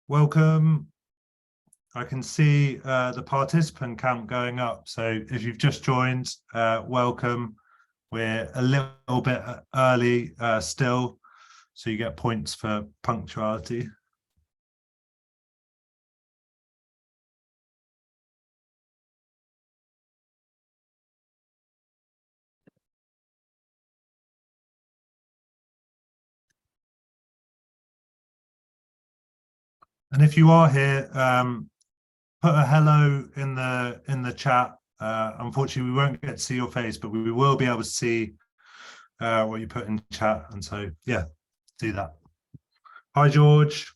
Welcome. I can see the participant count going up. So if you've just joined, welcome. We're a little bit early still, so you get points for punctuality. And if you are here, put a hello in the chat. Unfortunately, we won't get to see your face, but we will be able to see what you put in chat. And so, yeah, do that. Hi, George.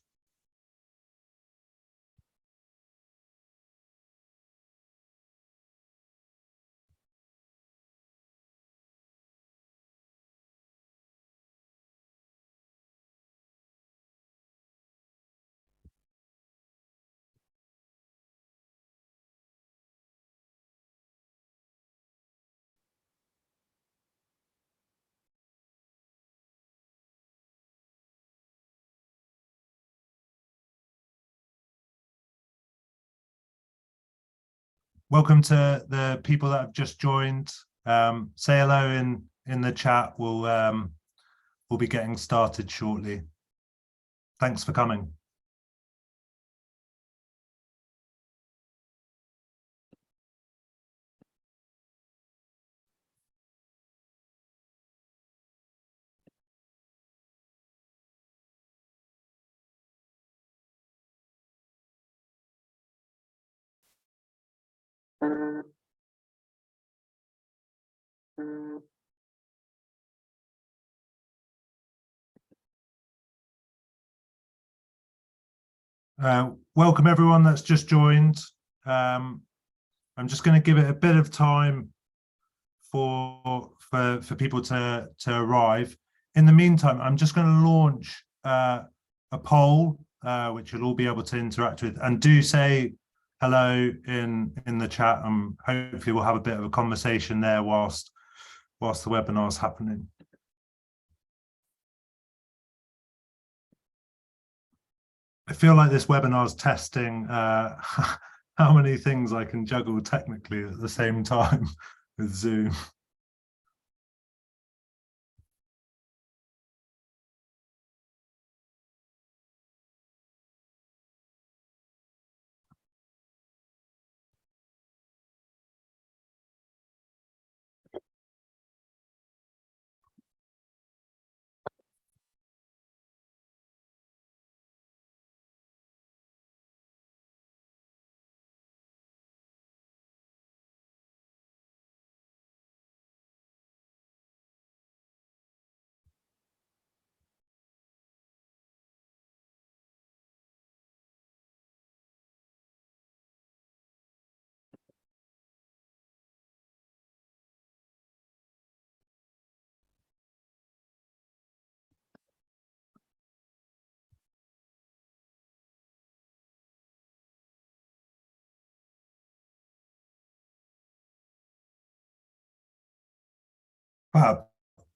Welcome to the people that have just joined. Say hello in the chat. We'll be getting started shortly. Thanks for coming. Welcome everyone that's just joined. I'm just going to give it a bit of time for people to arrive. In the meantime, I'm just going to launch a poll, which you'll all be able to interact with, and do say hello in the chat, and hopefully we'll have a bit of a conversation there whilst the webinar is happening. I feel like this webinar is testing how many things I can juggle technically at the same time with Zoom.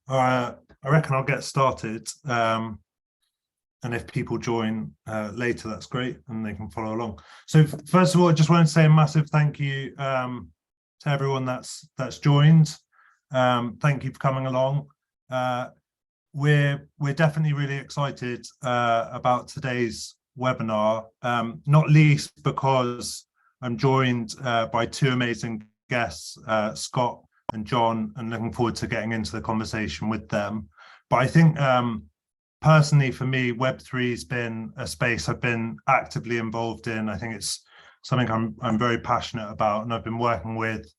I reckon I'll get started. And if people join later, that's great, and they can follow along. So first of all, I just want to say a massive thank you to everyone that's joined. Thank you for coming along. We're definitely really excited about today's webinar, not least because I'm joined by two amazing guests, Scott and John, and looking forward to getting into the conversation with them. But I think personally for me, Web3 has been a space I've been actively involved in. I think it's something I'm very passionate about, and I've been working with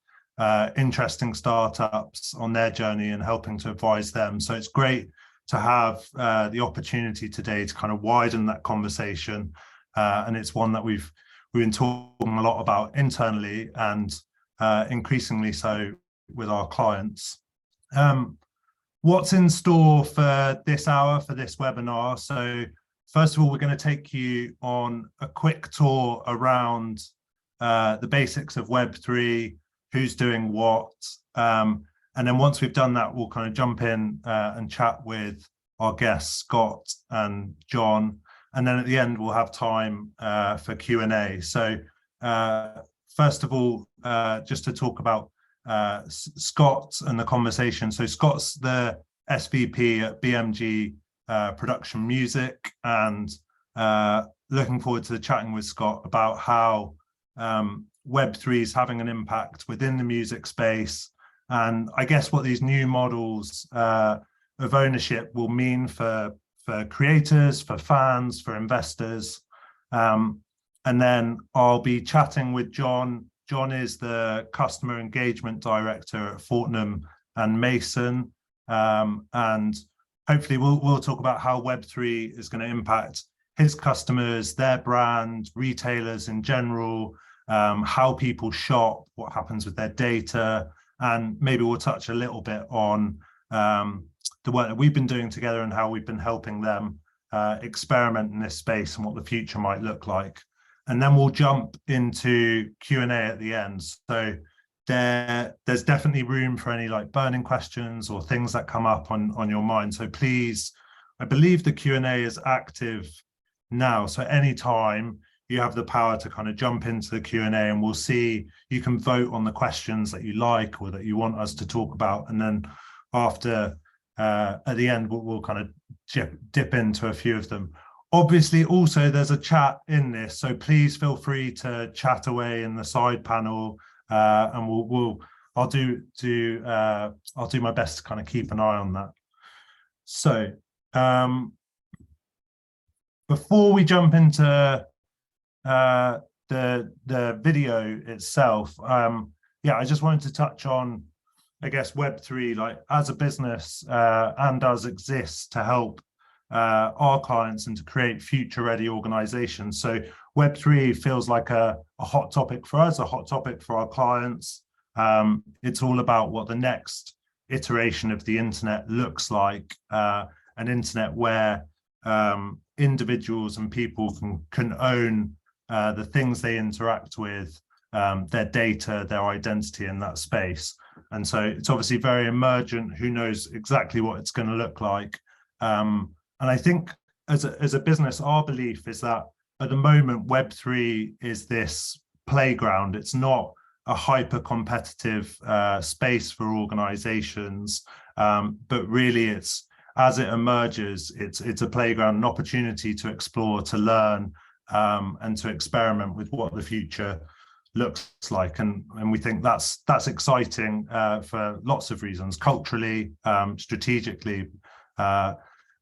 interesting startups on their journey and helping to advise them. So it's great to have the opportunity today to kind of widen that conversation, and it's one that we've been talking a lot about internally and increasingly so with our clients. What's in store for this hour, for this webinar? So first of all, we're going to take you on a quick tour around the basics of Web3, who's doing what, and then once we've done that, we'll kind of jump in and chat with our guests, Scott and John, and then at the end we'll have time for Q&A. So first of all, just to talk about Scott and the conversation. So Scott's the SVP at BMG Production Music, and looking forward to chatting with Scott about how Web3 is having an impact within the music space, and I guess what these new models of ownership will mean for creators, for fans, for investors. And then I'll be chatting with John. John is the Customer Engagement Director at Fortnum and Mason. And hopefully we'll talk about how Web3 is going to impact his customers, their brand, retailers in general, how people shop, what happens with their data, and maybe we'll touch a little bit on the work that we've been doing together and how we've been helping them experiment in this space and what the future might look like. And then we'll jump into Q&A at the end. So there's definitely room for any like burning questions or things that come up on your mind. So please, I believe the Q&A is active now. So anytime you have the power to kind of jump into the Q&A, and we'll see, you can vote on the questions that you like or that you want us to talk about. And then after, at the end, we'll kind of dip into a few of them. Obviously, also there's a chat in this, so please feel free to chat away in the side panel, and I'll do my best to kind of keep an eye on that. So before we jump into the video itself, yeah, I just wanted to touch on, I guess, Web3, like as a business, and does exist to help our clients and to create future-ready organizations. So Web3 feels like a hot topic for us, a hot topic for our clients. It's all about what the next iteration of the internet looks like, an internet where individuals and people can own the things they interact with, their data, their identity in that space. And so it's obviously very emergent. Who knows exactly what it's going to look like? And I think as a business, our belief is that at the moment, Web3 is this playground. It's not a hyper-competitive space for organizations, but really it's, as it emerges, it's a playground, an opportunity to explore, to learn, and to experiment with what the future looks like. And we think that's exciting for lots of reasons, culturally, strategically,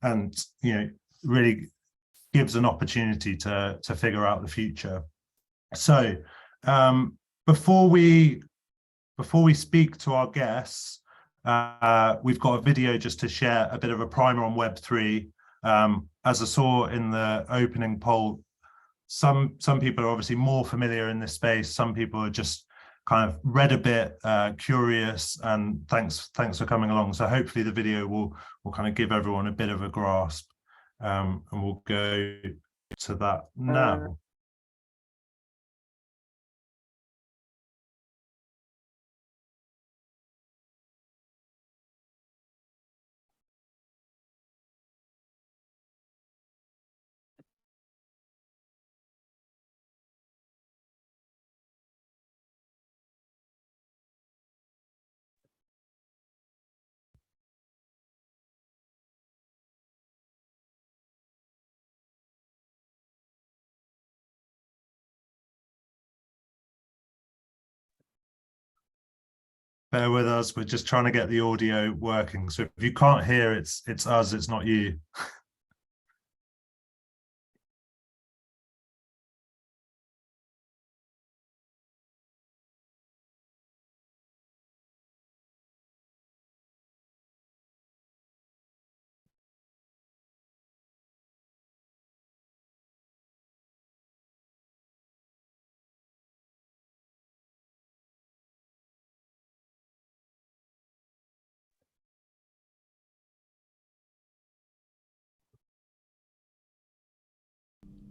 and really gives an opportunity to figure out the future. So before we speak to our guests, we've got a video just to share a bit of a primer on Web3. As I saw in the opening poll, some people are obviously more familiar in this space. Some people are just kind of read a bit, curious, and thanks for coming along. So hopefully the video will kind of give everyone a bit of a grasp, and we'll go to that now. Bear with us, we're just trying to get the audio working. So if you can't hear, it's us, it's not you.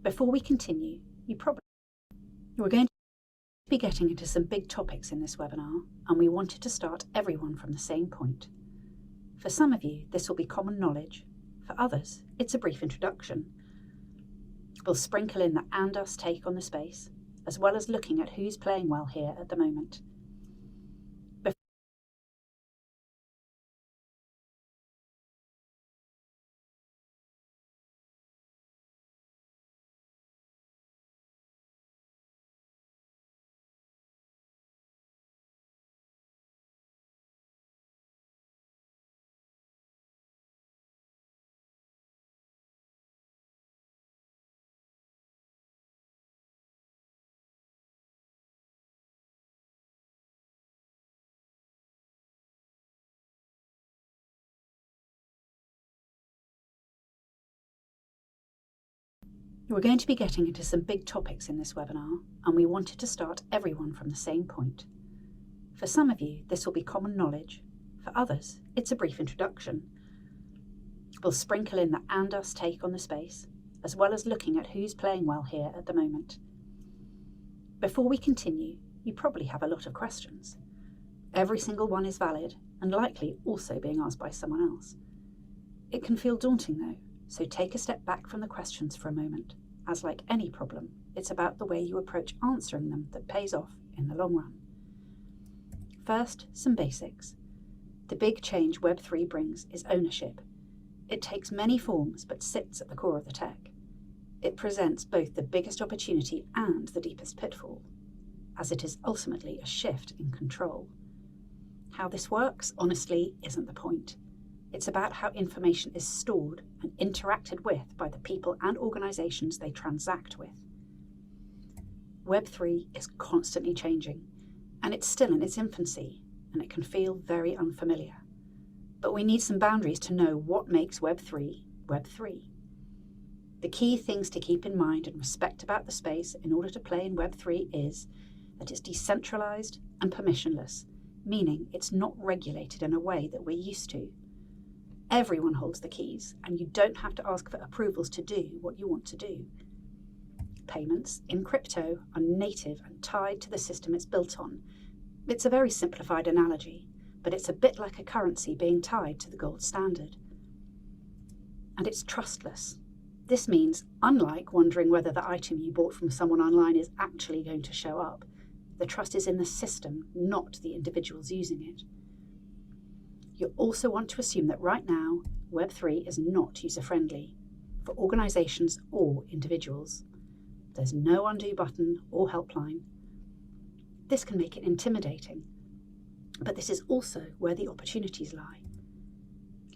Before we continue, we're going to be getting into some big topics in this webinar, and we wanted to start everyone from the same point. For some of you, this will be common knowledge. For others, it's a brief introduction. We'll sprinkle in the and us take on the space, as well as looking at who's playing well here at the moment. We're going to be getting into some big topics in this webinar, and we wanted to start everyone from the same point. For some of you, this will be common knowledge. For others, it's a brief introduction. We'll sprinkle in the and us take on the space, as well as looking at who's playing well here at the moment. Before we continue, you probably have a lot of questions. Every single one is valid, and likely also being asked by someone else. It can feel daunting though, so take a step back from the questions for a moment. As like any problem, it's about the way you approach answering them that pays off in the long run. First, some basics. The big change Web3 brings is ownership. It takes many forms but sits at the core of the tech. It presents both the biggest opportunity and the deepest pitfall, as it is ultimately a shift in control. How this works, honestly, isn't the point. It's about how information is stored and interacted with by the people and organizations they transact with. Web3 is constantly changing, and it's still in its infancy, and it can feel very unfamiliar. But we need some boundaries to know what makes Web3 Web3. The key things to keep in mind and respect about the space in order to play in Web3 is that it's decentralized and permissionless, meaning it's not regulated in a way that we're used to. Everyone holds the keys, and you don't have to ask for approvals to do what you want to do. Payments in crypto are native and tied to the system it's built on. It's a very simplified analogy, but it's a bit like a currency being tied to the gold standard. And it's trustless. This means, unlike wondering whether the item you bought from someone online is actually going to show up, the trust is in the system, not the individuals using it. You'll also want to assume that right now, Web3 is not user-friendly for organizations or individuals. There's no undo button or helpline. This can make it intimidating, but this is also where the opportunities lie.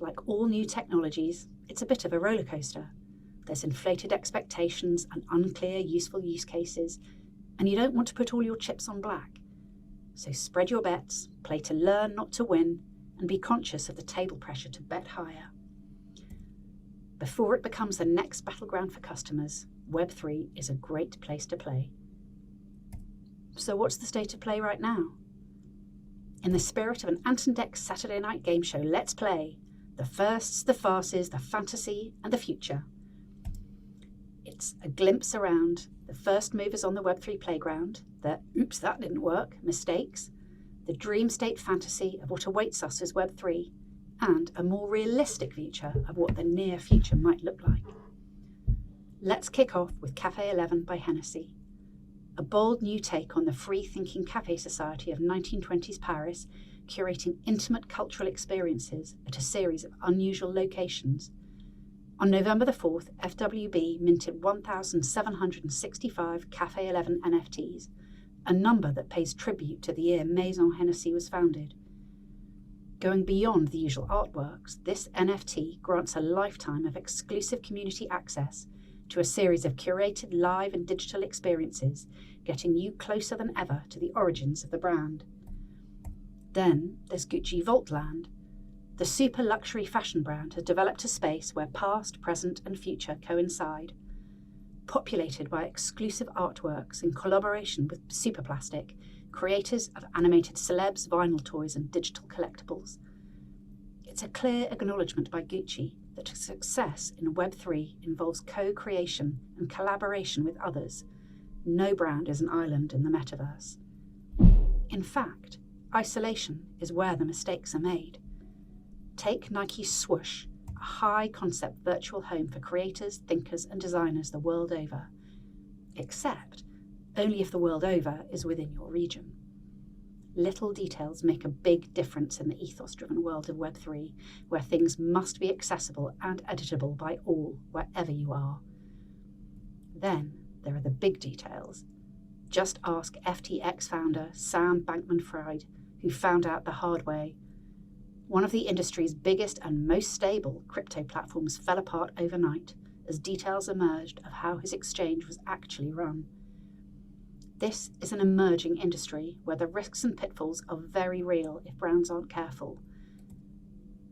Like all new technologies, it's a bit of a roller coaster. There's inflated expectations and unclear useful use cases, and you don't want to put all your chips on black. So spread your bets, play to learn, not to win, and be conscious of the table pressure to bet higher. Before it becomes the next battleground for customers, Web3 is a great place to play. So what's the state of play right now? In the spirit of an Ant and Dec Saturday night game show, let's play the firsts, the farces, the fantasy, and the future. It's a glimpse around the first movers on the Web3 playground, the oops, that didn't work, mistakes, the dream state fantasy of what awaits us as Web3, and a more realistic future of what the near future might look like. Let's kick off with Café 11 by Hennessy, a bold new take on the free-thinking cafe society of 1920s Paris, curating intimate cultural experiences at a series of unusual locations. On November the 4th, FWB minted 1,765 Café 11 NFTs, a number that pays tribute to the year Maison Hennessy was founded. Going beyond the usual artworks, this NFT grants a lifetime of exclusive community access to a series of curated live and digital experiences, getting you closer than ever to the origins of the brand. Then there's Gucci Vaultland. The super luxury fashion brand has developed a space where past, present, and future coincide, populated by exclusive artworks in collaboration with Superplastic, creators of animated celebs, vinyl toys, and digital collectibles. It's a clear acknowledgement by Gucci that success in Web3 involves co-creation and collaboration with others. No brand is an island in the metaverse. In fact, isolation is where the mistakes are made. Take Nike's swoosh, a high-concept virtual home for creators, thinkers, and designers the world over. Except only if the world over is within your region. Little details make a big difference in the ethos-driven world of Web3, where things must be accessible and editable by all, wherever you are. Then there are the big details. Just ask FTX founder Sam Bankman-Fried, who found out the hard way. One of the industry's biggest and most stable crypto platforms fell apart overnight as details emerged of how his exchange was actually run. This is an emerging industry where the risks and pitfalls are very real if brands aren't careful.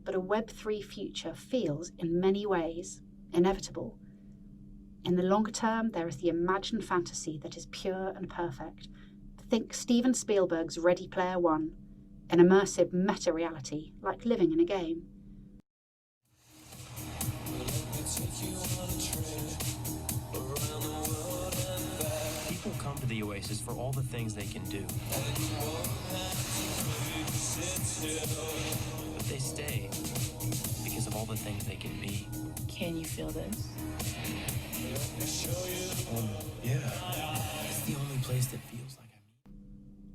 But a Web3 future feels, in many ways, inevitable. In the longer term, there is the imagined fantasy that is pure and perfect. Think Steven Spielberg's Ready Player One, an immersive meta-reality like living in a game. People come to the Oasis for all the things they can do. But they stay because of all the things they can be. Can you feel this? Yeah. It's the only place that feels like I'm...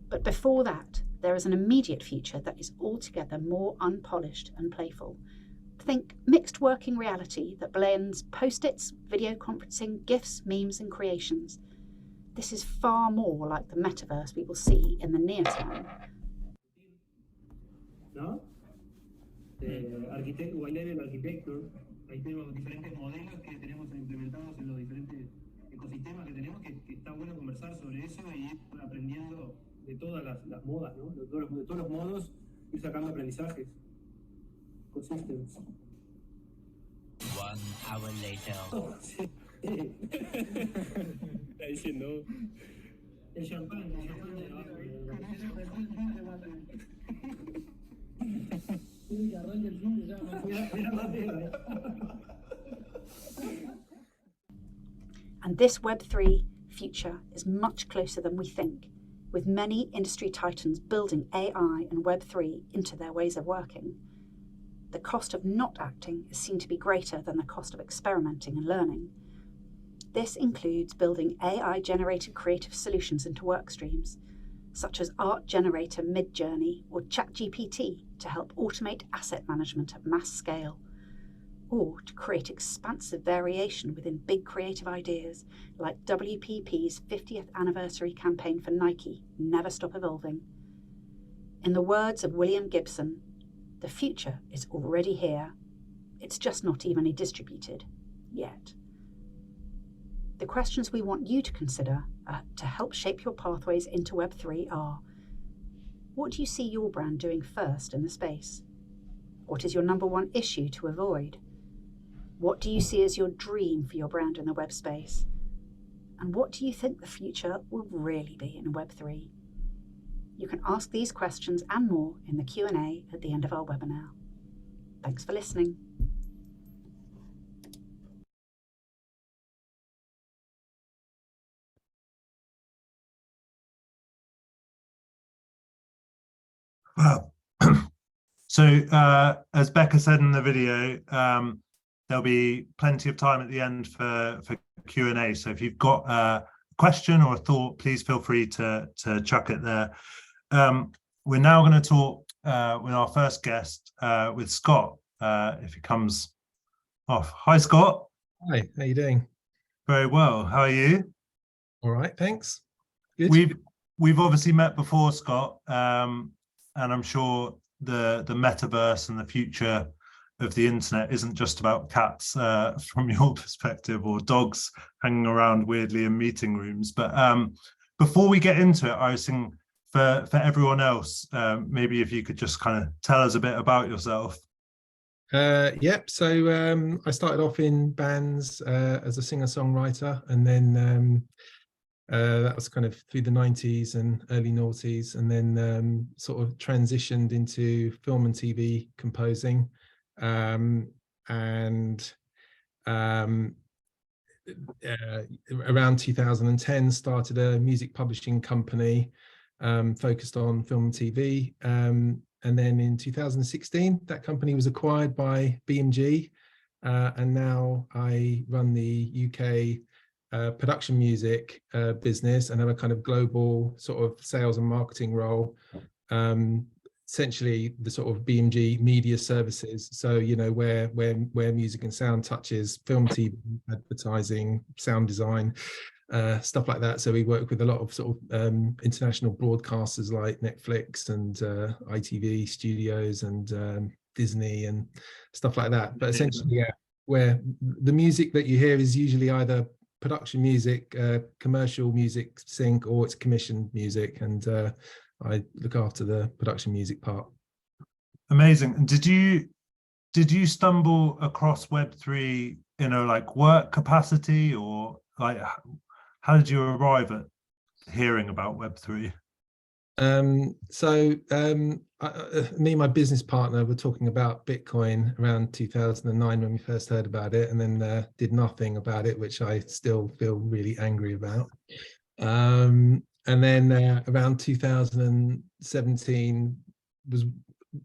But before that, there is an immediate future that is altogether more unpolished and playful. Think mixed working reality that blends post-its, video conferencing, GIFs, memes, and creations. This is far more like the metaverse we will see in the near term. ¿No? Arquitecto, Wayland arquitecto, ahí tenemos diferentes modelos que tenemos implementados en los diferentes ecosistemas que tenemos, que está bueno conversar sobre eso y ir aprendiendo de todas las modas, ¿no? De todos los modos, ir sacando aprendizajes. Ecosystems. 1 hour later. Oh, sí. Está diciendo el champán de abajo. And this Web3 future is much closer than we think, with many industry titans building AI and Web3 into their ways of working. The cost of not acting is seen to be greater than the cost of experimenting and learning. This includes building AI-generated creative solutions into work streams, such as Art Generator Midjourney or ChatGPT to help automate asset management at mass scale, or to create expansive variation within big creative ideas like WPP's 50th anniversary campaign for Nike, Never Stop Evolving. In the words of William Gibson, the future is already here. It's just not evenly distributed yet. The questions we want you to consider to help shape your pathways into Web3 are: what do you see your brand doing first in the space? What is your number one issue to avoid? What do you see as your dream for your brand in the web space? And what do you think the future will really be in Web3? You can ask these questions and more in the Q&A at the end of our webinar. Thanks for listening. Wow. So as Becca said in the video, there'll be plenty of time at the end for Q&A. So if you've got a question or a thought, please feel free to chuck it there. We're now going to talk with our first guest, with Scott, if he comes off. Hi, Scott. Hi, how you doing? Very well. How are you? All right, thanks. Good. We've obviously met before, Scott, and I'm sure the metaverse and the future of the internet isn't just about cats from your perspective, or dogs hanging around weirdly in meeting rooms. But before we get into it, I was thinking for everyone else, maybe if you could just kind of tell us a bit about yourself. Yep. So I started off in bands as a singer-songwriter, and then that was kind of through the 90s and early noughties, and then sort of transitioned into film and TV composing, and around 2010 started a music publishing company focused on film and TV, and then in 2016 that company was acquired by BMG, and now I run the UK production music business and have a kind of global sort of sales and marketing role. Essentially the sort of BMG media services. So, you know, where music and sound touches film, TV, advertising, sound design, stuff like that. So we work with a lot of sort of international broadcasters like Netflix and ITV studios and Disney and stuff like that. But essentially, yeah, where the music that you hear is usually either production music, commercial music sync, or it's commissioned music, and I look after the production music part. Amazing. And did you stumble across Web3 in a like work capacity, or like how did you arrive at hearing about Web3? Me and my business partner were talking about Bitcoin around 2009 when we first heard about it, and then did nothing about it, which I still feel really angry about. And then around 2017 was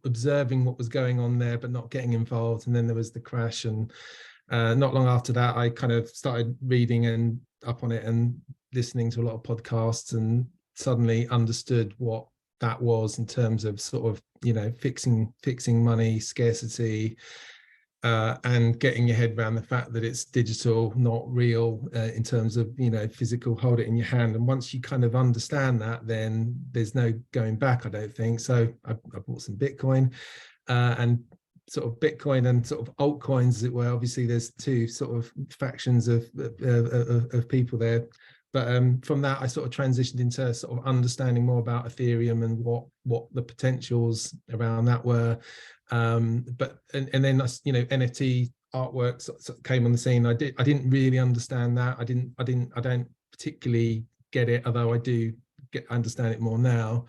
observing what was going on there, but not getting involved. And then there was the crash, and not long after that, I kind of started reading and up on it and listening to a lot of podcasts, and suddenly understood what that was in terms of sort of, you know, fixing money, scarcity, and getting your head around the fact that it's digital, not real, in terms of, you know, physical, hold it in your hand. And once you kind of understand that, then there's no going back, I don't think. So I bought some Bitcoin, and sort of Bitcoin and sort of altcoins, as it were. Obviously, there's two sort of factions of people there. But from that, I sort of transitioned into sort of understanding more about Ethereum and what the potentials around that were. But then, you know, NFT artwork sort of came on the scene. I didn't really understand that. I don't particularly get it, although I do understand it more now.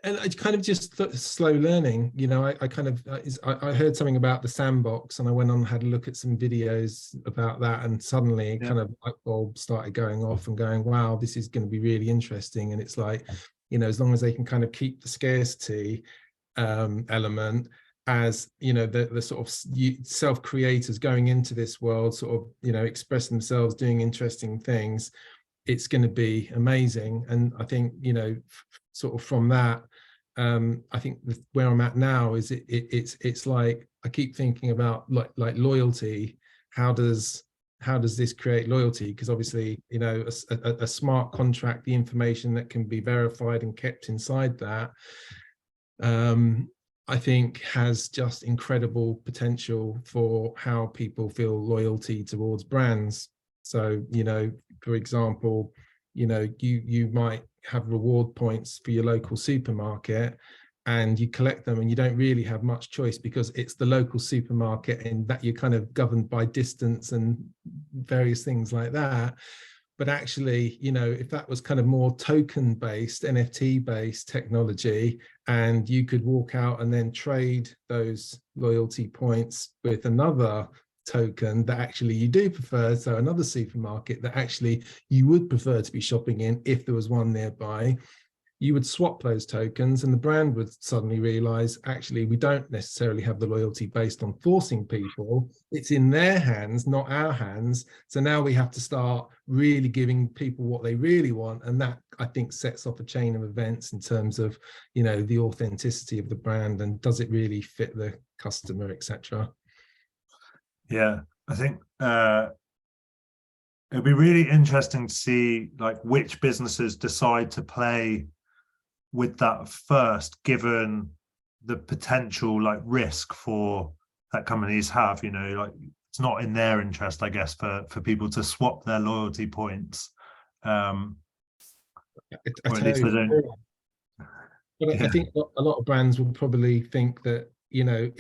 And I kind of just slow learning, you know. I heard something about the sandbox, and I went on and had a look at some videos about that, and suddenly kind of light bulb started going off and going, wow, this is going to be really interesting. And it's like, you know, as long as they can kind of keep the scarcity element, as you know, the sort of self-creators going into this world, sort of, you know, expressing themselves, doing interesting things, it's going to be amazing. And I think, you know, sort of from that, I think where I'm at now is it's like I keep thinking about like loyalty. How does this create loyalty? Because obviously, you know, a smart contract, the information that can be verified and kept inside that, I think has just incredible potential for how people feel loyalty towards brands. So, you know, for example, you know, you might have reward points for your local supermarket, and you collect them, and you don't really have much choice because it's the local supermarket, and that you're kind of governed by distance and various things like that. But actually, you know, if that was kind of more token based, NFT based technology, and you could walk out and then trade those loyalty points with another token that actually you do prefer, so another supermarket that actually you would prefer to be shopping in if there was one nearby, you would swap those tokens, and the brand would suddenly realize, actually, we don't necessarily have the loyalty based on forcing people. It's in their hands, not our hands. So now we have to start really giving people what they really want. And that, I think, sets off a chain of events in terms of, you know, the authenticity of the brand, and does it really fit the customer, etc. Yeah, I think it'll be really interesting to see like which businesses decide to play with that first, given the potential like risk for that companies have. You know, like it's not in their interest, I guess, for people to swap their loyalty points. Or at least they don't. But I think a lot of brands will probably think that, you know,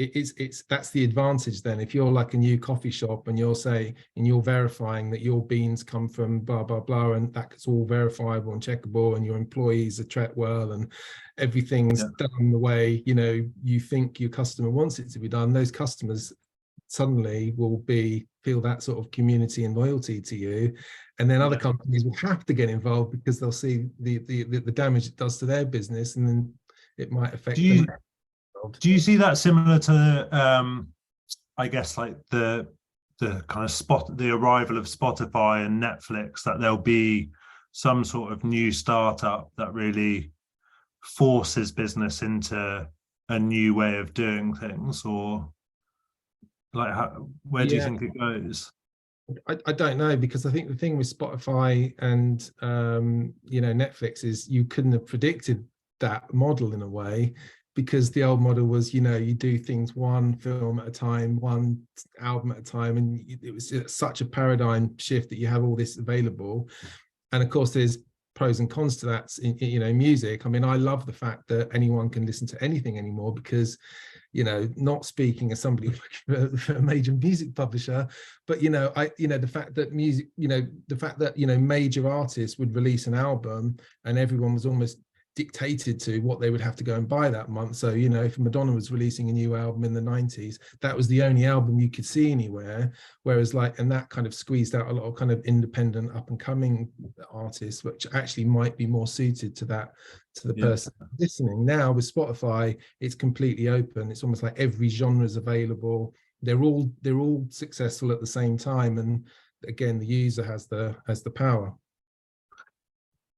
that's the advantage then. If you're like a new coffee shop and you're saying, and you're verifying that your beans come from blah, blah, blah, and that's all verifiable and checkable, and your employees are treated well, and everything's done the way, you know, you think your customer wants it to be done, those customers suddenly will feel that sort of community and loyalty to you. And then other companies will have to get involved because they'll see the damage it does to their business, and then it might affect them. Do you see that similar to I guess like the kind of the arrival of Spotify and Netflix, that there'll be some sort of new startup that really forces business into a new way of doing things, or like where do you think it goes? I don't know, because I think the thing with Spotify and Netflix is you couldn't have predicted that model in a way, because the old model was, you do things one film at a time, one album at a time, and it was such a paradigm shift that you have all this available. And of course there's pros and cons to that in music. I mean, I love the fact that anyone can listen to anything anymore, because not speaking as somebody for a major music publisher, but the fact that music, the fact that major artists would release an album and everyone was almost dictated to what they would have to go and buy that month. So if Madonna was releasing a new album in the 90s, that was the only album you could see anywhere, whereas and that kind of squeezed out a lot of kind of independent up and coming artists, which actually might be more suited to that, to the person listening. Now with Spotify, it's completely open. It's almost like every genre is available. They're all successful at the same time, and again the user has the power.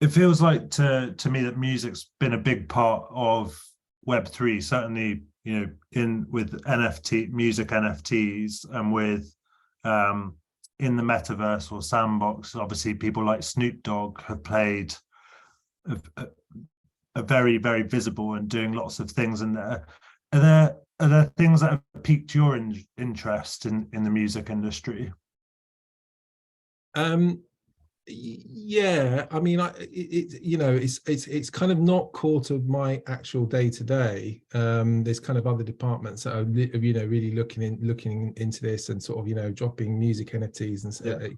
It feels like to me that music's been a big part of Web3, certainly, with music NFTs, and with in the metaverse or sandbox. Obviously, people like Snoop Dogg have played a very, very visible and doing lots of things in there. Are there things that have piqued your interest in the music industry? Yeah, I mean, it's kind of not core to my actual day to day. There's kind of other departments that are really looking into this and sort of dropping music NFTs and stuff. Yeah.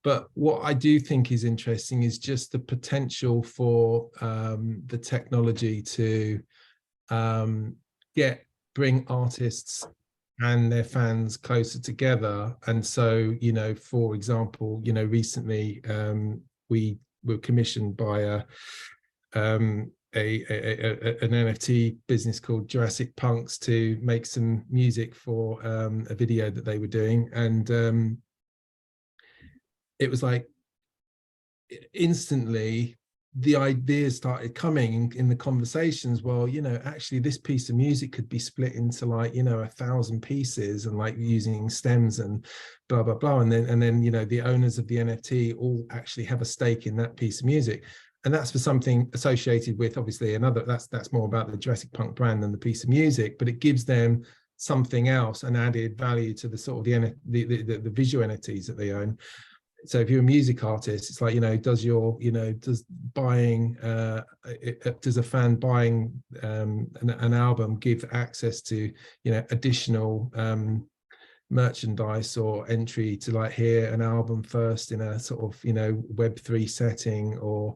But what I do think is interesting is just the potential for the technology to bring artists and their fans closer together. And so, for example, recently we were commissioned by an NFT business called Jurassic Punks to make some music for a video that they were doing. And it was like instantly the ideas started coming in the conversations. Well, actually this piece of music could be split into 1,000 pieces, and using stems and blah blah blah, and then the owners of the NFT all actually have a stake in that piece of music. And that's for something associated with obviously another, that's more about the Jurassic Punk brand than the piece of music, but it gives them something else, an added value to the sort of the visual NFTs that they own. So if you're a music artist, it's like, does a fan buying an album give access to, additional merchandise or entry to hear an album first in a sort of, Web3 setting, or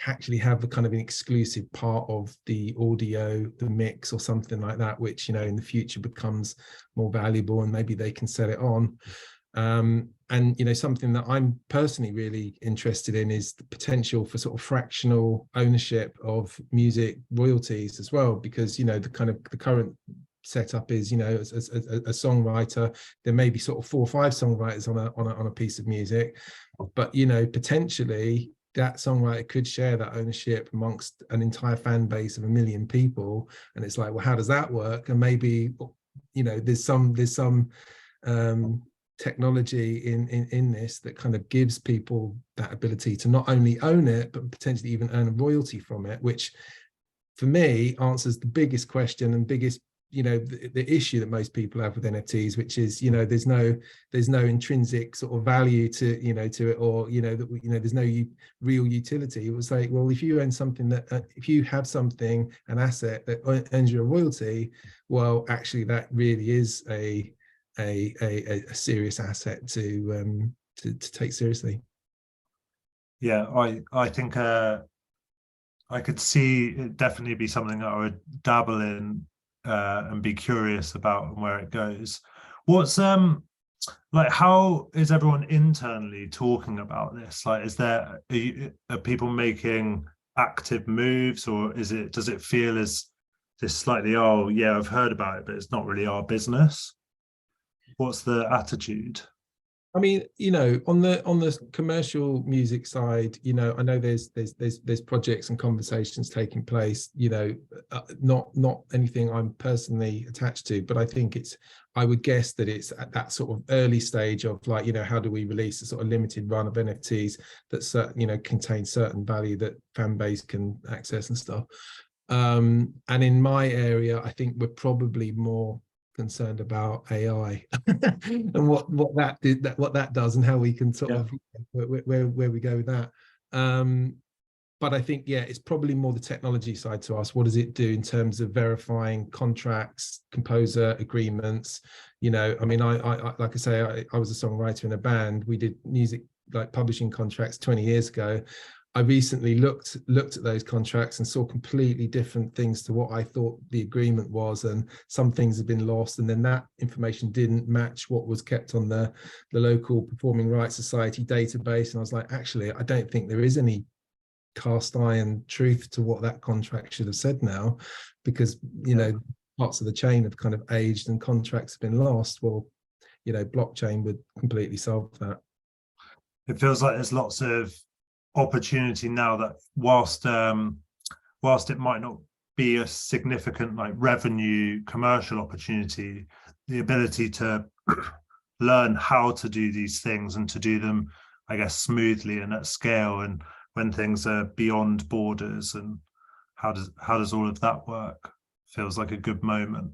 actually have the kind of an exclusive part of the audio, the mix or something like that, which, in the future becomes more valuable and maybe they can sell it on. And something that I'm personally really interested in is the potential for sort of fractional ownership of music royalties as well, because the current setup is, as a songwriter, there may be sort of 4 or 5 songwriters on a piece of music, but potentially that songwriter could share that ownership amongst an entire fan base of 1 million people. And it's like, well, how does that work? And maybe there's some technology in this that kind of gives people that ability to not only own it but potentially even earn a royalty from it, which for me answers the biggest question and biggest the issue that most people have with NFTs, which is there's no intrinsic sort of value to to it, or there's no real utility. It was like, well, if you own something that if you have something, an asset that earns you a royalty, well, actually that really is a serious asset to take seriously. Yeah, I think I could see it definitely be something that I would dabble in and be curious about and where it goes. What's how is everyone internally talking about this? Are people making active moves, or does it feel as this slightly, oh yeah, I've heard about it, but it's not really our business? What's the attitude? I mean, you know, on the commercial music side, you know, I know there's projects and conversations taking place, you know, not anything I'm personally attached to, but I think I would guess that it's at that sort of early stage of like, you know, how do we release a sort of limited run of NFTs that, you know, contain certain value that fan base can access and stuff. And in my area, I think we're probably more concerned about AI and what that does and how we can sort of where we go with that. But I think, yeah, it's probably more the technology side to us. What does it do in terms of verifying contracts, composer agreements? You know, I mean, I like I say, I was a songwriter in a band. We did music like publishing contracts 20 years ago. I recently looked at those contracts and saw completely different things to what I thought the agreement was, and some things have been lost, and then that information didn't match what was kept on the local Performing Rights Society database. And I was like, actually, I don't think there is any cast iron truth to what that contract should have said now, because, you know, parts of the chain have kind of aged and contracts have been lost. Well, you know, blockchain would completely solve that. It feels like there's lots of opportunity now that whilst it might not be a significant like revenue commercial opportunity, the ability to learn how to do these things and to do them, I guess, smoothly and at scale, and when things are beyond borders, and how does all of that work, feels like a good moment.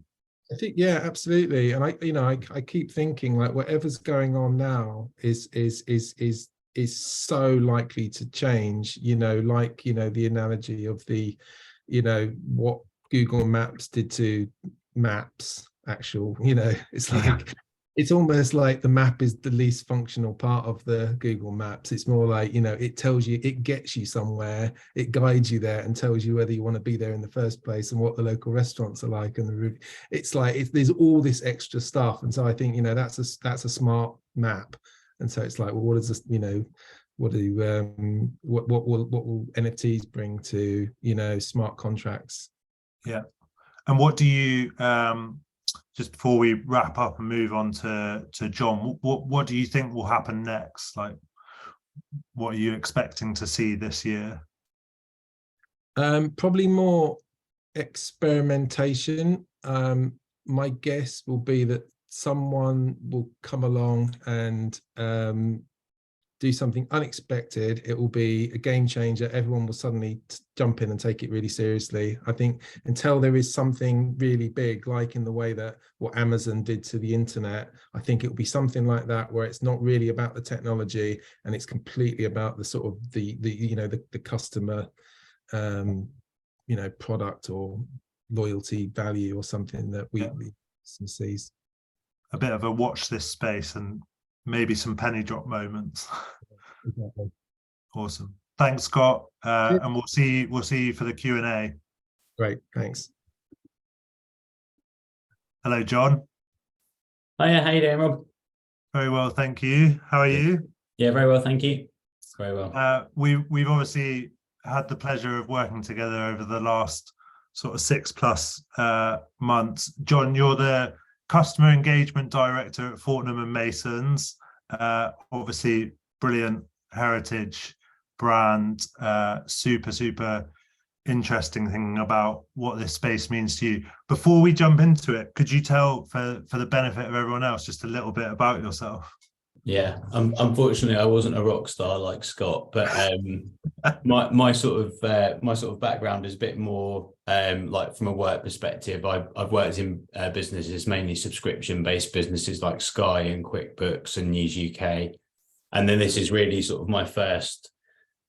I think, yeah, absolutely. And I keep thinking like whatever's going on now is so likely to change, you know, like, you know, the analogy of the, you know, what Google Maps did to maps, actual, you know, it's like, it's almost like the map is the least functional part of the Google Maps. It's more like, you know, it tells you, it gets you somewhere, it guides you there and tells you whether you want to be there in the first place and what the local restaurants are like. And it's like, there's all this extra stuff. And so I think, you know, that's a smart map. And so it's like, well, what is this, you know, what will NFTs bring to, you know, smart contracts? Yeah. And what do you, just before we wrap up and move on to John, what do you think will happen next? Like, what are you expecting to see this year? Probably more experimentation. My guess will be that someone will come along and do something unexpected. It will be a game changer. Everyone will suddenly jump in and take it really seriously. I think until there is something really big, like in the way that what Amazon did to the internet, I think it will be something like that, where it's not really about the technology and it's completely about the sort of the you know, the customer you know, product or loyalty value or something that we sees. A bit of a watch this space and maybe some penny drop moments. Exactly. Awesome. Thanks, Scott. And we'll see you for the Q&A. Great, thanks. Hello, John. Hiya, how you doing, Rob? Very well, thank you. How are you? Yeah, very well, thank you. Very well. We've obviously had the pleasure of working together over the last sort of 6+ months. John, you're the Customer Engagement Director at Fortnum Mason's, obviously brilliant heritage brand, super interesting thing about what this space means to you. Before we jump into it, could you tell, for the benefit of everyone else, just a little bit about yourself? Yeah, unfortunately I wasn't a rock star like Scott, but my sort of background is a bit more like from a work perspective. I've worked in businesses, mainly subscription-based businesses like Sky and QuickBooks and News UK, and then this is really sort of my first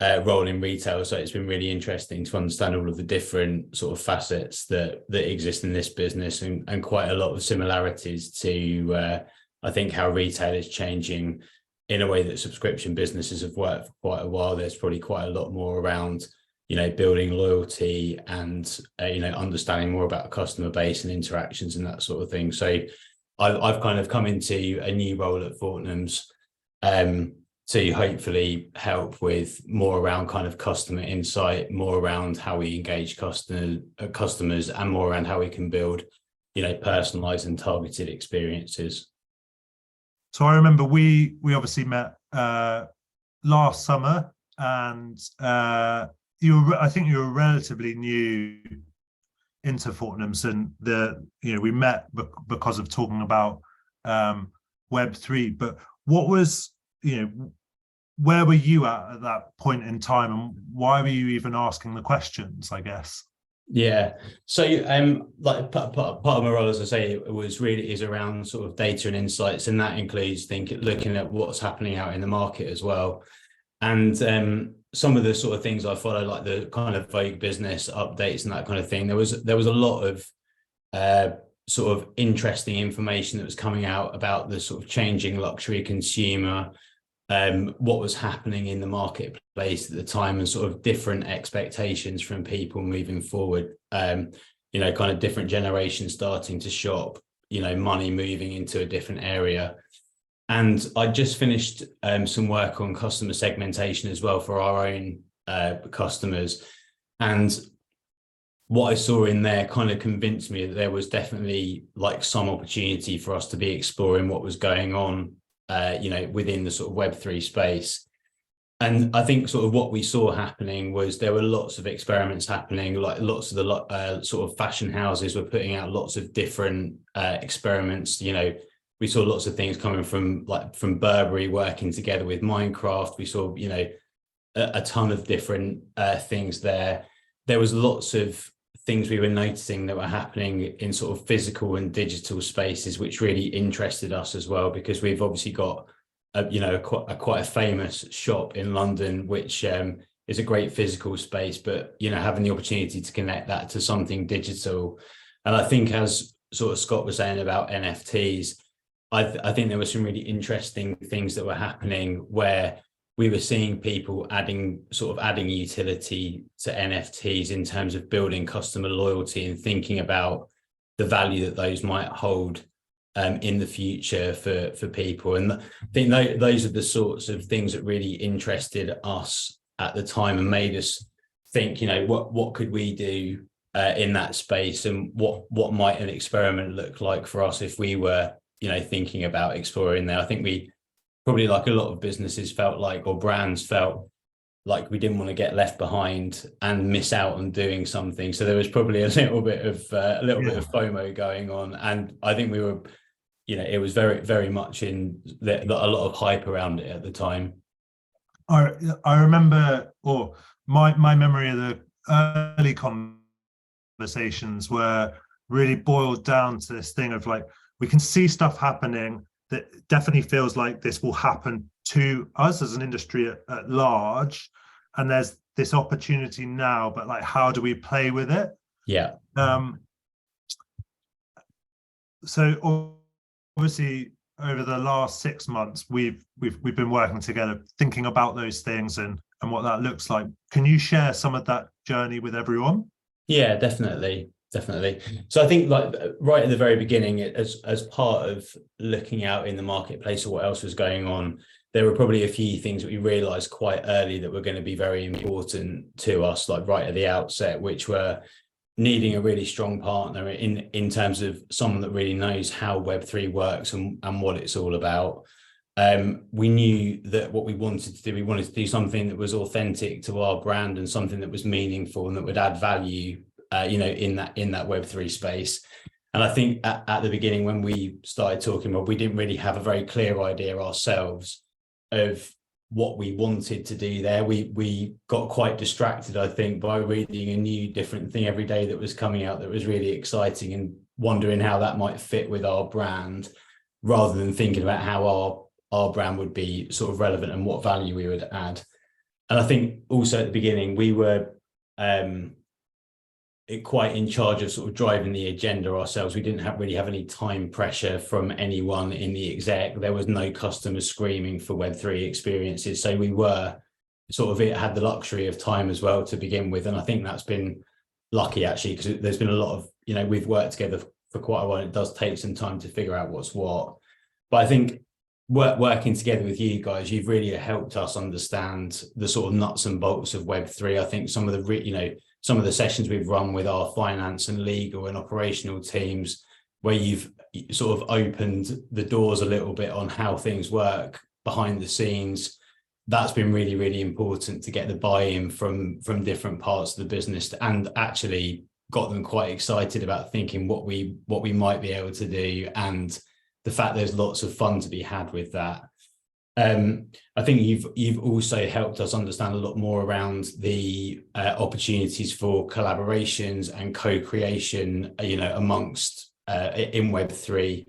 role in retail. So it's been really interesting to understand all of the different sort of facets that exist in this business, and quite a lot of similarities to I think how retail is changing in a way that subscription businesses have worked for quite a while. There's probably quite a lot more around, you know, building loyalty and, you know, understanding more about a customer base and interactions and that sort of thing. So I've kind of come into a new role at Fortnum's to hopefully help with more around kind of customer insight, more around how we engage customers, and more around how we can build, personalized and targeted experiences. So I remember we obviously met last summer, and I think you were relatively new into Fortnum's, and we met because of talking about Web3. But what was, where were you at that point in time, and why were you even asking the questions, I guess? Yeah, so like part of my role, as I say, is around sort of data and insights, and that includes looking at what's happening out in the market as well. And some of the sort of things I follow, like the kind of Vogue business updates and that kind of thing, there was a lot of sort of interesting information that was coming out about the sort of changing luxury consumer, what was happening in the marketplace at the time, and sort of different expectations from people moving forward, kind of different generations starting to shop, money moving into a different area. And I just finished some work on customer segmentation as well for our own customers. And what I saw in there kind of convinced me that there was definitely like some opportunity for us to be exploring what was going on, within the sort of Web3 space. And I think sort of what we saw happening was there were lots of experiments happening, like lots of the sort of fashion houses were putting out lots of different experiments. We saw lots of things coming from Burberry working together with Minecraft. We saw, a ton of different things there. There was lots of things we were noticing that were happening in sort of physical and digital spaces, which really interested us as well, because we've obviously got quite a famous shop in London, which is a great physical space, but having the opportunity to connect that to something digital. And I think, as sort of Scott was saying about NFTs, I think there were some really interesting things that were happening where we were seeing people adding utility to NFTs in terms of building customer loyalty and thinking about the value that those might hold in the future for people. And I think those are the sorts of things that really interested us at the time and made us think, what could we do in that space, and what might an experiment look like for us if we were thinking about exploring there. I think we probably, like a lot of businesses, felt like, or brands felt like, we didn't want to get left behind and miss out on doing something. So there was probably a little bit of FOMO going on, and I think we were, it was very, very much in a lot of hype around it at the time. I remember, or my memory of the early conversations were really boiled down to this thing of like, we can see stuff happening that definitely feels like this will happen to us as an industry at large, and there's this opportunity now, but like, how do we play with it? Yeah. So obviously over the last 6 months, we've been working together, thinking about those things and what that looks like. Can you share some of that journey with everyone? Yeah, definitely. So I think, like, right at the very beginning, as part of looking out in the marketplace or what else was going on, there were probably a few things that we realized quite early that were going to be very important to us, like right at the outset, which were needing a really strong partner in terms of someone that really knows how Web3 works and what it's all about. We knew that what we wanted to do something that was authentic to our brand and something that was meaningful and that would add value, in that Web3 space. And I think at the beginning, when we started talking, we didn't really have a very clear idea ourselves of what we wanted to do there. We got quite distracted, I think, by reading a new different thing every day that was coming out that was really exciting, and wondering how that might fit with our brand, rather than thinking about how our brand would be sort of relevant and what value we would add. And I think also at the beginning, we were quite in charge of sort of driving the agenda ourselves. We didn't really have any time pressure from anyone in the exec. There was no customers screaming for Web3 experiences. So we were had the luxury of time as well to begin with. And I think that's been lucky, actually, because there's been a lot of, we've worked together for quite a while. It does take some time to figure out what's what. But I think working together with you guys, you've really helped us understand the sort of nuts and bolts of Web3. I think some of the some of the sessions we've run with our finance and legal and operational teams, where you've sort of opened the doors a little bit on how things work behind the scenes, that's been really, really important to get the buy-in from different parts of the business, and actually got them quite excited about thinking what we might be able to do, and the fact there's lots of fun to be had with that. I think you've also helped us understand a lot more around the opportunities for collaborations and co-creation, amongst in Web3.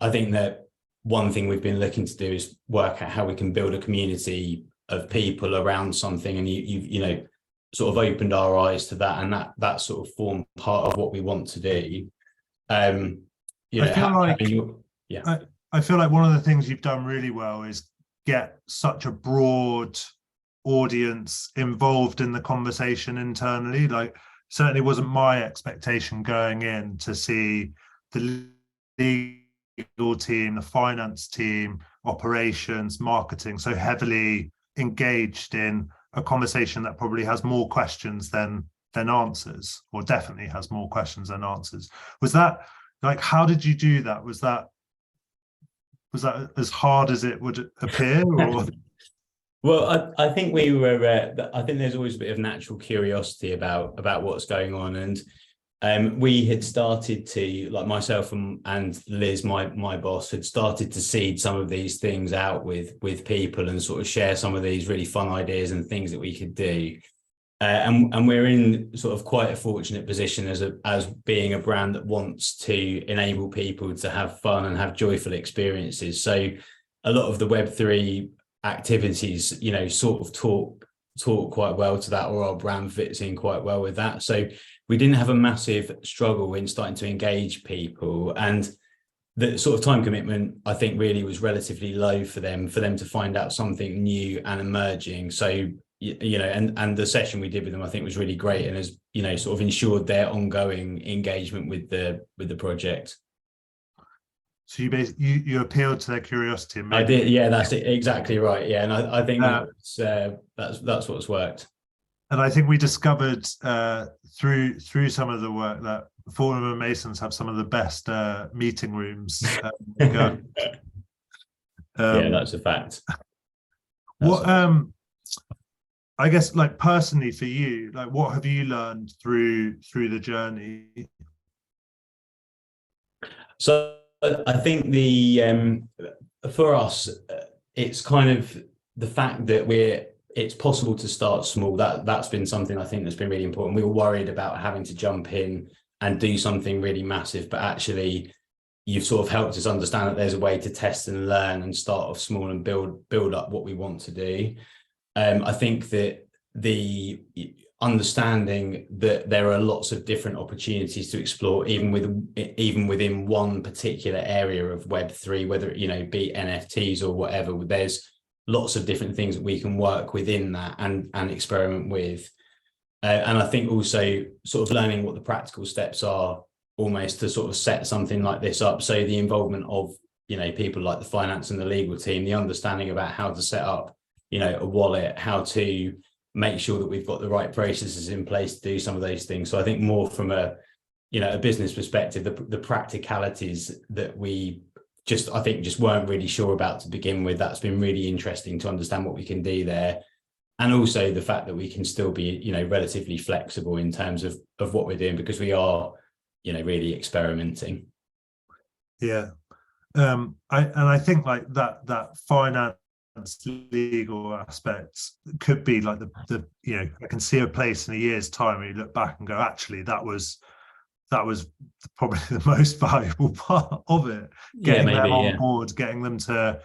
I think that one thing we've been looking to do is work out how we can build a community of people around something, and you've sort of opened our eyes to that, and that sort of formed part of what we want to do. I feel like one of the things you've done really well is get such a broad audience involved in the conversation internally. Like, certainly wasn't my expectation going in to see the legal team, the finance team, operations, marketing so heavily engaged in a conversation that probably has more questions than answers, or definitely has more questions than answers. Was that, like, how did you do that? Was that as hard as it would appear, or? Well, I think we were. I think there's always a bit of natural curiosity about what's going on, and we had started to, like myself and Liz, my boss, had started to seed some of these things out with people and sort of share some of these really fun ideas and things that we could do. And we're in sort of quite a fortunate position as being a brand that wants to enable people to have fun and have joyful experiences. So a lot of the Web3 activities, sort of talk quite well to that, or our brand fits in quite well with that. So we didn't have a massive struggle in starting to engage people, and the sort of time commitment, I think, really was relatively low for them to find out something new and emerging. So and the session we did with them, I think, was really great, and has sort of ensured their ongoing engagement with the project. So you appealed to their curiosity. I did, yeah, that's it, exactly right, yeah, and I think that's what's worked. And I think we discovered through some of the work that Fortnum Masons have some of the best meeting rooms. Yeah, that's a fact. I guess, like, personally for you, like, what have you learned through the journey? So I think for us, it's kind of the fact that it's possible to start small. That's been something I think that's been really important. We were worried about having to jump in and do something really massive, but actually you've sort of helped us understand that there's a way to test and learn and start off small and build up what we want to do. I think that the understanding that there are lots of different opportunities to explore, even within one particular area of Web3, whether it be NFTs or whatever, there's lots of different things that we can work within that and experiment with. And I think also sort of learning what the practical steps are almost to sort of set something like this up. So the involvement of people like the finance and the legal team, the understanding about how to set up a wallet, how to make sure that we've got the right processes in place to do some of those things. So I think more from a business perspective, the practicalities that we just weren't really sure about to begin with, that's been really interesting to understand what we can do there. And also the fact that we can still be relatively flexible in terms of what we're doing, because we are really experimenting. Yeah. I think, like, that finance legal aspects could be like the I can see a place in a year's time where you look back and go, actually that was probably the most valuable part of it, getting them on board, getting them to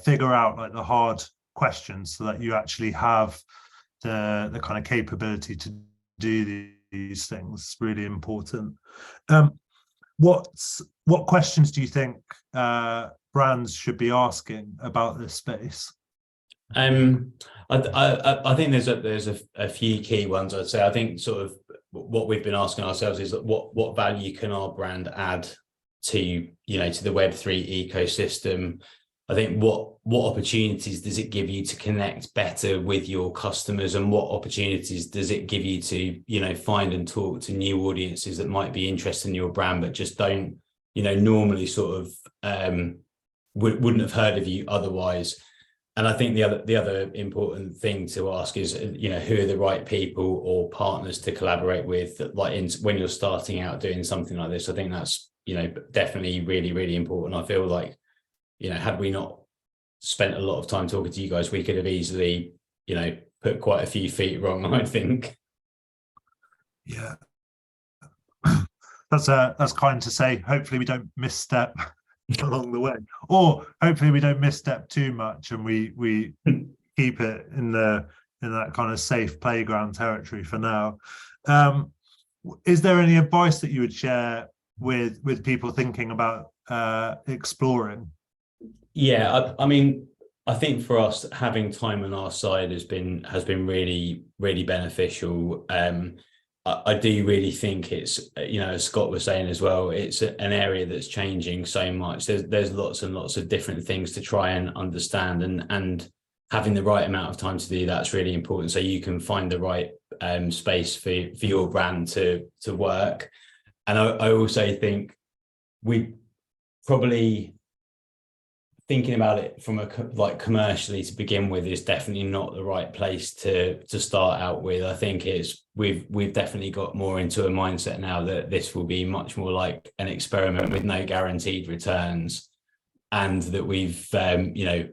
figure out, like, the hard questions, so that you actually have the kind of capability to do these things. Really important. What questions do you think brands should be asking about this space? I think there's a few key ones. I'd say, I think sort of what we've been asking ourselves is what value can our brand add to the Web3 ecosystem? I think what opportunities does it give you to connect better with your customers, and what opportunities does it give you to, you know, find and talk to new audiences that might be interested in your brand but just don't, you know, normally sort of wouldn't have heard of you otherwise. And I think the other important thing to ask is, you know, who are the right people or partners to collaborate with, like when you're starting out doing something like this. I think that's, you know, definitely really, really important. I feel like, you know, had we not spent a lot of time talking to you guys, we could have easily, you know, put quite a few feet wrong, I think. Yeah. That's kind to say. Hopefully we don't misstep along the way, or hopefully we don't misstep too much and we keep it in that kind of safe playground territory for now. Is there any advice that you would share with people thinking about exploring? Yeah, I mean, I think for us, having time on our side has been really, really beneficial. I do really think it's, you know, as Scott was saying as well, it's an area that's changing so much. There's lots and lots of different things to try and understand, and having the right amount of time to do that's really important, so you can find the right space for your brand to work. And I also think we probably, thinking about it from like commercially to begin with, is definitely not the right place to start out with. I think we've definitely got more into a mindset now that this will be much more like an experiment with no guaranteed returns, and that we've you know,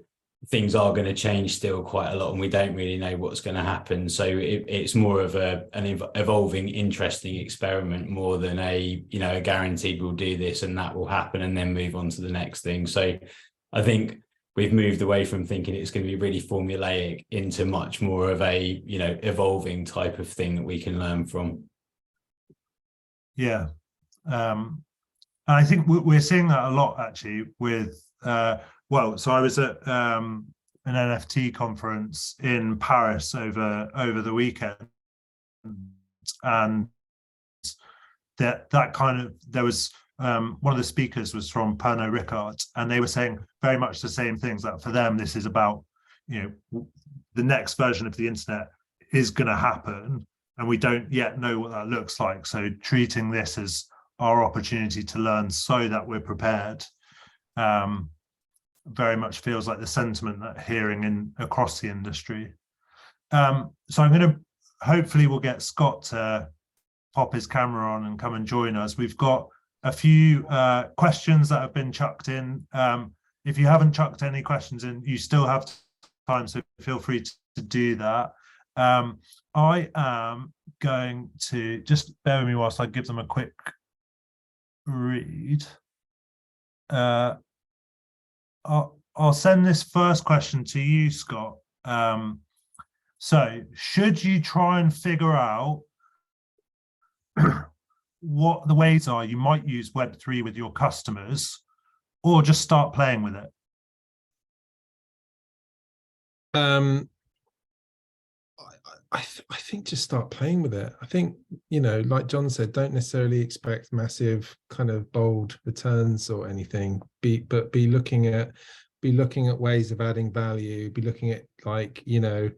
things are going to change still quite a lot, and we don't really know what's going to happen. So it's more of an evolving, interesting experiment more than a, you know, a guaranteed we'll do this and that will happen and then move on to the next thing. So I think we've moved away from thinking it's going to be really formulaic into much more of a, you know, evolving type of thing that we can learn from. Yeah. And I think we're seeing that a lot actually with, well, so I was at an NFT conference in Paris over the weekend, and that kind of, there was one of the speakers was from Pernod Ricard, and they were saying very much the same things, that for them this is about, you know, the next version of the internet is going to happen and we don't yet know what that looks like, so treating this as our opportunity to learn so that we're prepared very much feels like the sentiment that hearing across the industry. So I'm going to, hopefully we'll get Scott to pop his camera on and come and join us. We've got a few questions that have been chucked in. If you haven't chucked any questions in, you still have time, so feel free to do that. I am going to, just bear with me whilst I give them a quick read. I'll send this first question to you, Scott. So should you try and figure out what the ways are you might use Web3 with your customers, or just start playing with it? I think just start playing with it. I think, you know, like John said, don't necessarily expect massive kind of bold returns or anything, but be looking at ways of adding value, be looking at, like, you know,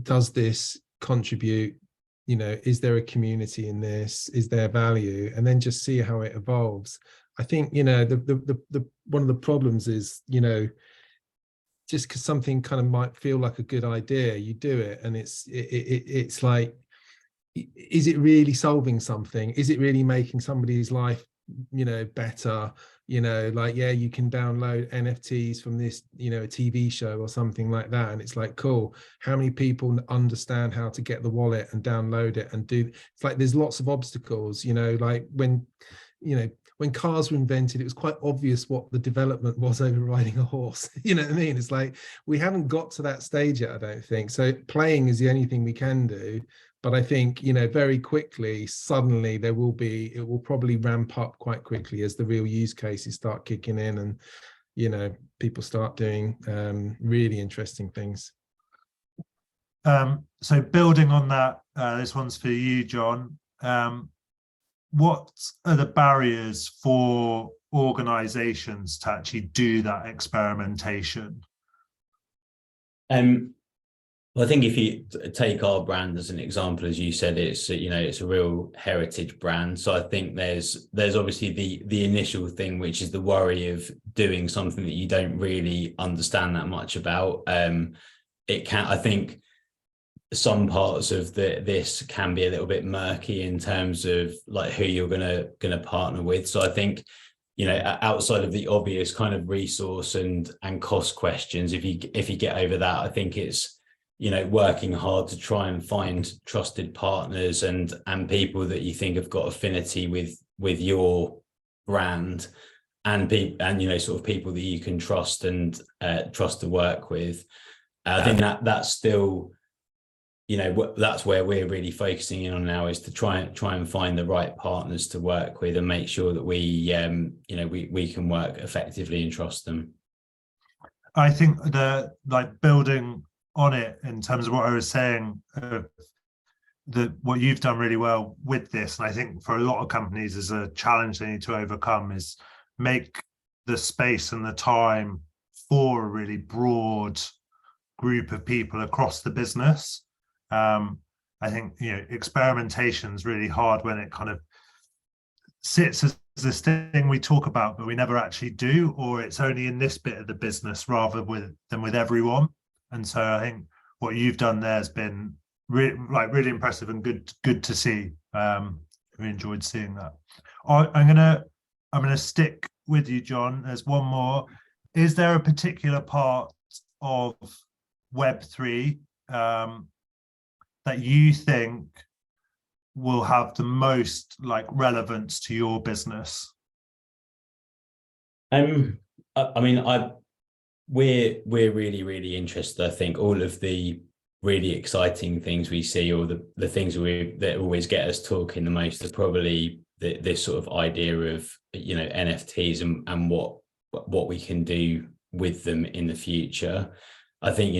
does this contribute, you know, is there a community in this, is there value, and then just see how it evolves. I think, you know, the one of the problems is, you know, just because something kind of might feel like a good idea, you do it, and it's like, is it really solving something? Is it really making somebody's life, you know, better? You know, like, yeah, you can download NFTs from this, you know, a TV show or something like that, and it's like, cool, how many people understand how to get the wallet and download it and do? It's like there's lots of obstacles, you know, like when, you know, when cars were invented, it was quite obvious what the development was over riding a horse. You know what I mean? It's like, we haven't got to that stage yet, I don't think. So playing is the only thing we can do. But I think, you know, very quickly, suddenly it will probably ramp up quite quickly as the real use cases start kicking in and, you know, people start doing really interesting things. So building on that, this one's for you, John. What are the barriers for organizations to actually do that experimentation? Well, I think if you take our brand as an example, as you said, it's it's a real heritage brand. So I think there's obviously the initial thing, which is the worry of doing something that you don't really understand that much about. I think some parts of this can be a little bit murky in terms of like who you're gonna partner with. So I think, outside of the obvious kind of resource and cost questions, if you get over that, I think it's working hard to try and find trusted partners and people that you think have got affinity with your brand, and sort of people that you can trust and trust to work with. I think that's still, that's where we're really focusing in on now, is to try and find the right partners to work with and make sure that we can work effectively and trust them. I think building on it in terms of what I was saying, what you've done really well with this, and I think for a lot of companies is a challenge they need to overcome, is make the space and the time for a really broad group of people across the business. I think experimentation is really hard when it kind of sits as this thing we talk about but we never actually do, or it's only in this bit of the business rather than with everyone. And so I think what you've done there has been really impressive and good to see. We enjoyed seeing that. I'm gonna stick with you, John. There's one more. Is there a particular part of Web3 that you think will have the most relevance to your business? We're really interested. I think all of the really exciting things we see, or the things that always get us talking the most, are probably this sort of idea of NFTs and what we can do with them in the future. I think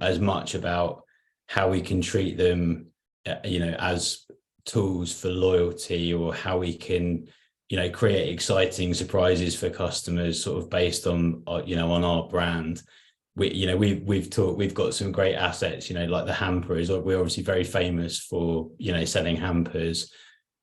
as much about how we can treat them as tools for loyalty, or how we can create exciting surprises for customers sort of based on on our brand. We've got some great assets, like the hampers. We're obviously very famous for selling hampers.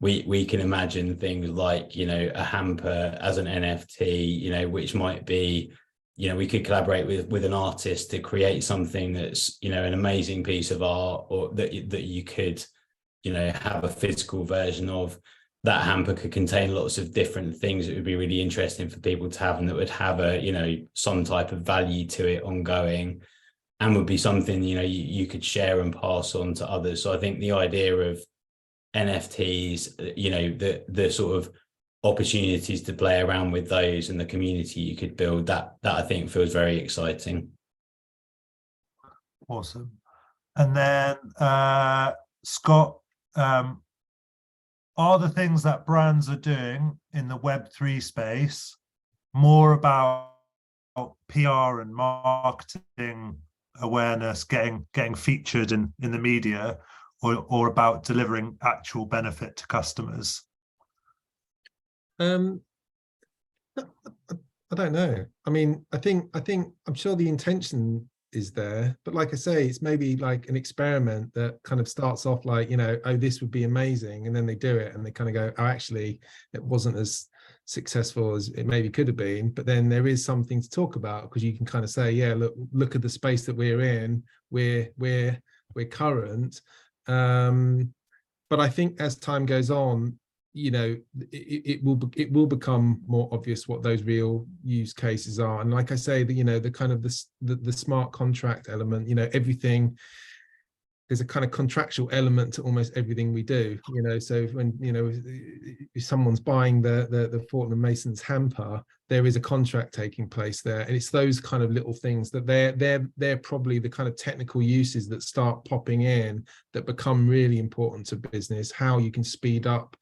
We can imagine things like a hamper as an NFT, which might be, we could collaborate with an artist to create something that's an amazing piece of art, or that you could have a physical version of. That hamper could contain lots of different things that would be really interesting for people to have, and that would have some type of value to it ongoing, and would be something you could share and pass on to others. So I think the idea of NFTs, the sort of opportunities to play around with those and the community you could build, that I think feels very exciting. Awesome. And then Scott, are the things that brands are doing in the Web3 space more about PR and marketing awareness, getting featured in the media, or about delivering actual benefit to customers? I don't know. I think I'm sure the intention is there, but like I say, it's maybe like an experiment that kind of starts off like, oh, this would be amazing, and then they do it and they kind of go, oh, actually it wasn't as successful as it maybe could have been. But then there is something to talk about, because you can kind of say, yeah, look at the space that we're in, we're current. But I think as time goes on, it will become more obvious what those real use cases are. And like I say, the kind of the smart contract element, everything, there's a kind of contractual element to almost everything we do. So when if someone's buying the Fortnum Mason's hamper, there is a contract taking place there, and it's those kind of little things that they're probably the kind of technical uses that start popping in that become really important to business. How you can speed up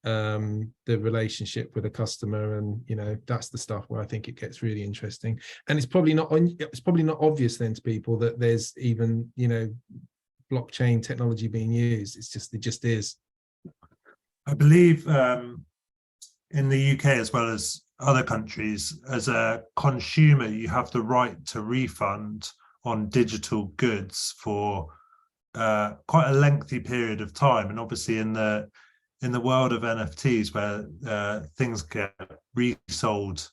the relationship with a customer, and that's the stuff where I think it gets really interesting. And it's probably not obvious then to people that there's even blockchain technology being used. It just is. I believe in the UK, as well as other countries, as a consumer, you have the right to refund on digital goods for quite a lengthy period of time. And obviously in the world of NFTs, where things get resold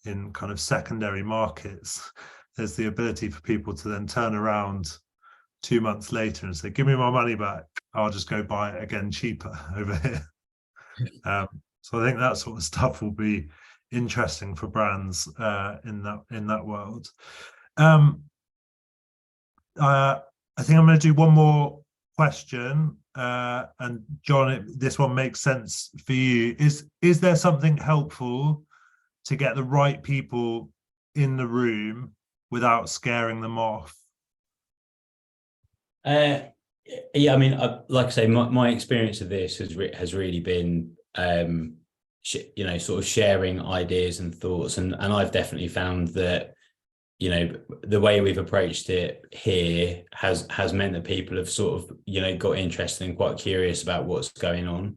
in kind of secondary markets, there's the ability for people to then turn around 2 months later and say, give me my money back, I'll just go buy it again cheaper over here. So I think that sort of stuff will be interesting for brands in that world. I think I'm going to do one more question, and John, this one makes sense for you. Is there something helpful to get the right people in the room without scaring them off? Yeah, I mean, like I say, my experience of this has really been, you know, sort of sharing ideas and thoughts, and I've definitely found that, you know, the way we've approached it here has meant that people have sort of, you know, got interested and quite curious about what's going on.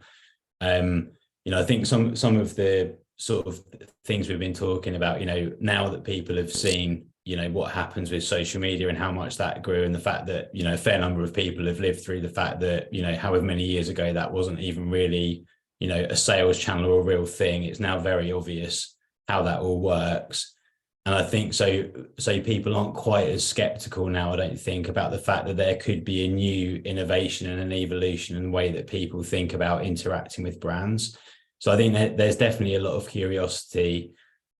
You know, I think some of the sort of things we've been talking about, you know, now that people have seen, you know, what happens with social media and how much that grew, and the fact that, you know, a fair number of people have lived through the fact that, you know, however many years ago that wasn't even really, you know, a sales channel or a real thing. It's now very obvious how that all works. And I think so people aren't quite as skeptical now, I don't think, about the fact that there could be a new innovation and an evolution in the way that people think about interacting with brands. So I think that there's definitely a lot of curiosity,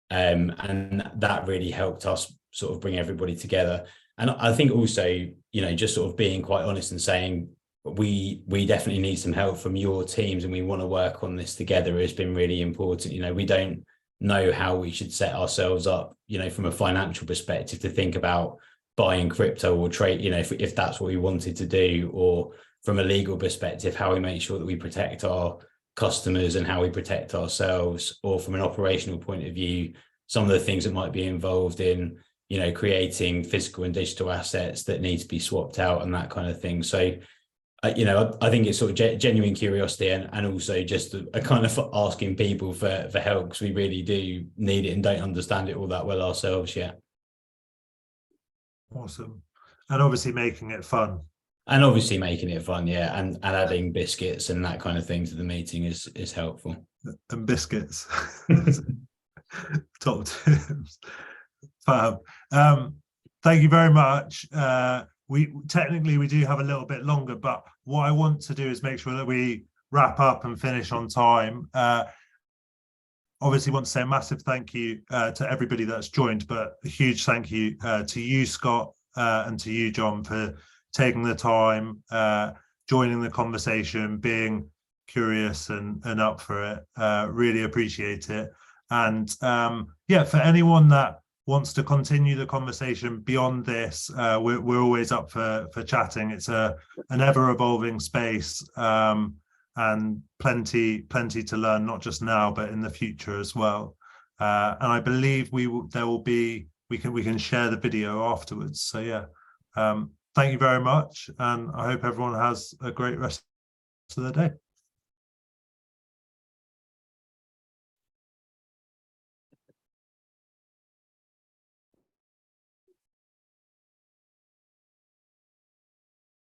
and that really helped us sort of bring everybody together. And I think also, you know, just sort of being quite honest and saying, we definitely need some help from your teams and we want to work on this together has been really important. You know, we don't know how we should set ourselves up, you know, from a financial perspective to think about buying crypto or trade, you know, if that's what we wanted to do, or from a legal perspective, how we make sure that we protect our customers and how we protect ourselves, or from an operational point of view, some of the things that might be involved in, you know, creating physical and digital assets that need to be swapped out and that kind of thing. So, you know, I think it's sort of genuine curiosity, and also just a kind of asking people for help, because we really do need it and don't understand it all that well ourselves yet. Awesome. And obviously making it fun. And obviously making it fun, yeah, and adding biscuits and that kind of thing to the meeting is helpful. And biscuits. Top tips. Fab. Thank you very much. We do have a little bit longer, but what I want to do is make sure that we wrap up and finish on time. Obviously want to say a massive thank you to everybody that's joined, but a huge thank you to you, Scott, and to you, John, for taking the time, joining the conversation, being curious and up for it. Really appreciate it. And yeah, for anyone that wants to continue the conversation beyond this, we're always up for chatting. It's an ever evolving space, and plenty to learn, not just now but in the future as well. And I believe we can share the video afterwards. So yeah, thank you very much, and I hope everyone has a great rest of the day.